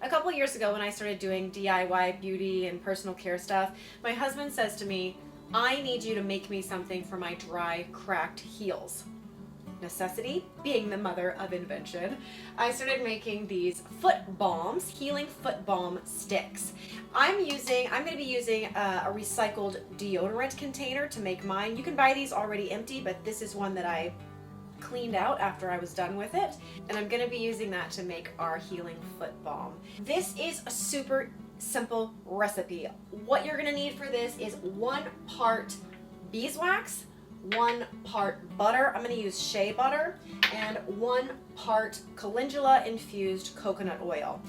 A couple years ago when I started doing DIY beauty and personal care stuff, my husband says to me, I need you to make me something for my dry, cracked heels. Necessity being the mother of invention. I started making these foot balms, Healing Foot Balm Sticks. I'm going to be using a recycled deodorant container to make mine. You can buy these already empty, but this is one that I cleaned out after I was done with it, and I'm going to be using that to make our Healing Foot Balm. This is a super simple recipe. What you're going to need for this is 1 part beeswax, 1 part butter, I'm going to use shea butter, and 1 part calendula infused coconut oil.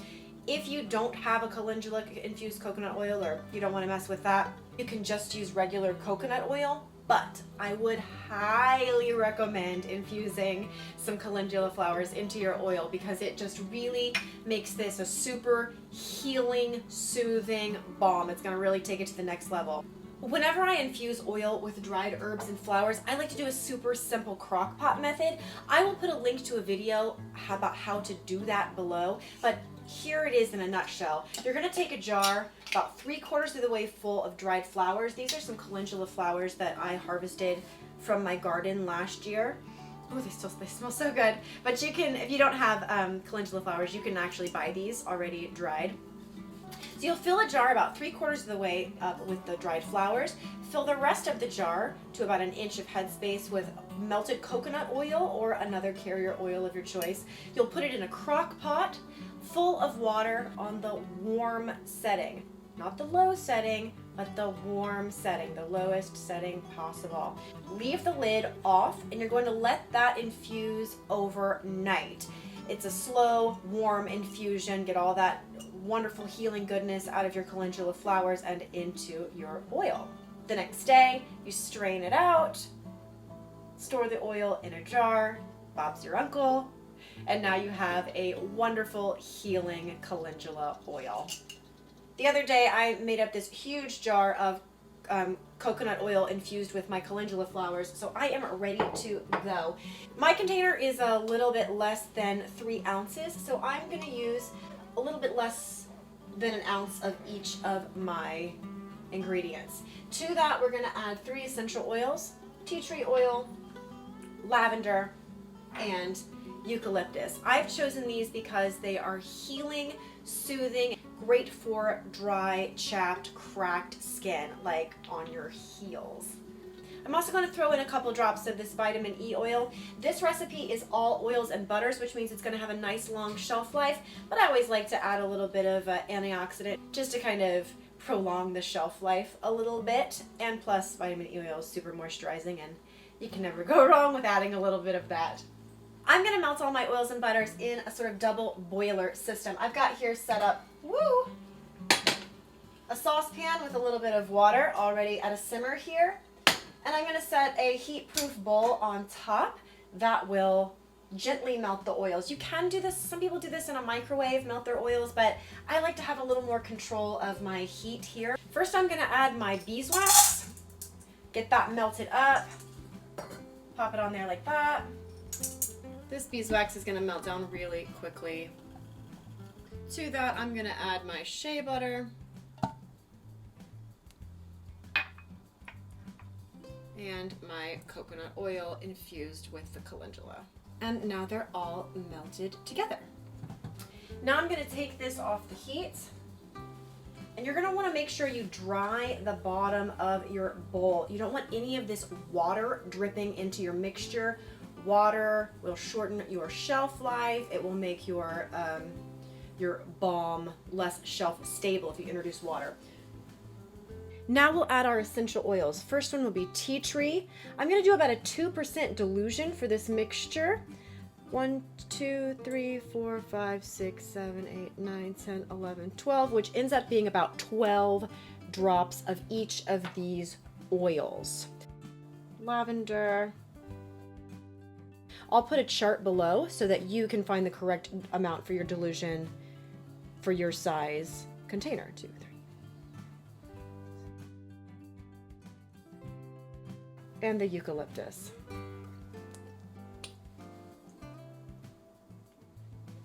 If you don't have a calendula infused coconut oil, or you don't want to mess with that, you can just use regular coconut oil. But I would highly recommend infusing some calendula flowers into your oil, because it just really makes this a super healing, soothing balm. It's going to really take it to the next level. Whenever I infuse oil with dried herbs and flowers, I like to do a super simple crock pot method. I will put a link to a video about how to do that below, but here it is in a nutshell. You're going to take a jar about 3/4 of the way full of dried flowers. These are some calendula flowers that I harvested from my garden last year. Oh, they smell so good. But you can, if you don't have calendula flowers, you can actually buy these already dried. So you'll fill a jar about 3/4 of the way up with the dried flowers. Fill the rest of the jar to about 1 inch of headspace with melted coconut oil or another carrier oil of your choice. You'll put it in a crock pot full of water on the warm setting. Not the low setting, but the warm setting, the lowest setting possible. Leave the lid off, and you're going to let that infuse overnight. It's a slow, warm infusion. Get all that wonderful healing goodness out of your calendula flowers and into your oil. The next day, you strain it out, store the oil in a jar, Bob's your uncle, and now you have a wonderful healing calendula oil. The other day, I made up this huge jar of coconut oil infused with my calendula flowers, so I am ready to go. My container is a little bit less than 3 ounces, so I'm going to use a little bit less than 1 ounce of each of my ingredients. To that, we're going to add 3 essential oils: tea tree oil, lavender, and eucalyptus. I've chosen these because they are healing, soothing, great for dry, chapped, cracked skin, like on your heels. I'm also going to throw in a couple drops of this vitamin E oil. This recipe is all oils and butters, which means it's going to have a nice long shelf life, but I always like to add a little bit of antioxidant just to kind of prolong the shelf life a little bit. And plus, vitamin E oil is super moisturizing, and you can never go wrong with adding a little bit of that. I'm going to melt all my oils and butters in a sort of double boiler system. I've got here set up, a saucepan with a little bit of water already at a simmer here. And I'm going to set a heat-proof bowl on top that will gently melt the oils. You can do this, some people do this in a microwave, melt their oils, but I like to have a little more control of my heat here. First, I'm going to add my beeswax, get that melted up, pop it on there like that. This beeswax is going to melt down really quickly. To that, I'm going to add my shea butter. And my coconut oil infused with the calendula. And now they're all melted together. Now I'm going to take this off the heat, and you're going to want to make sure you dry the bottom of your bowl. You don't want any of this water dripping into your mixture. Water will shorten your shelf life. It will make your balm less shelf stable if you introduce water. Now we'll add our essential oils. First one will be tea tree. I'm going to do about a 2% dilution for this mixture. 1, 2, 3, 4, 5, 6, 7, 8, 9, 10, 11, 12, which ends up being about 12 drops of each of these oils. Lavender. I'll put a chart below so that you can find the correct amount for your dilution for your size container. 2, 3. And the eucalyptus.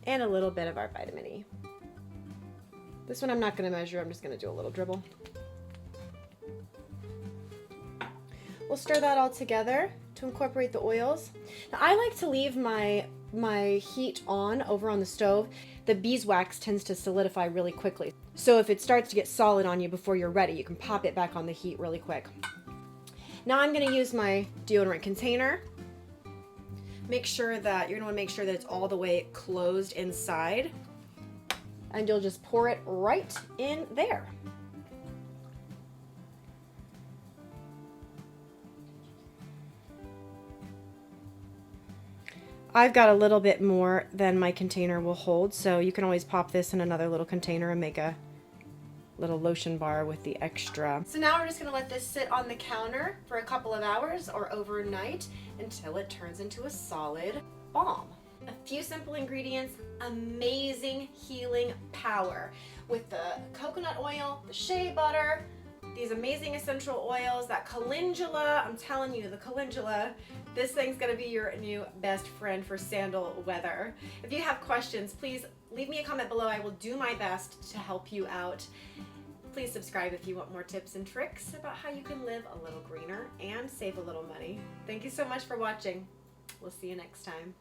And a little bit of our vitamin E. This one I'm not going to measure, I'm just going to do a little dribble. We'll stir that all together to incorporate the oils. Now I like to leave my heat on over on the stove. The beeswax tends to solidify really quickly. So if it starts to get solid on you before you're ready, you can pop it back on the heat really quick. Now I'm going to use my deodorant container. Make sure that you're going to want to make sure that it's all the way closed inside. And you'll just pour it right in there. I've got a little bit more than my container will hold, so you can always pop this in another little container and make a little lotion bar with the extra. So now we're just going to let this sit on the counter for a couple of hours or overnight until it turns into a solid balm. A few simple ingredients, amazing healing power with the coconut oil, the shea butter, these amazing essential oils, that calendula. I'm telling you, the calendula, this thing's gonna be your new best friend for sandal weather. If you have questions, please leave me a comment below. I will do my best to help you out. Please subscribe if you want more tips and tricks about how you can live a little greener and save a little money. Thank you so much for watching. We'll see you next time.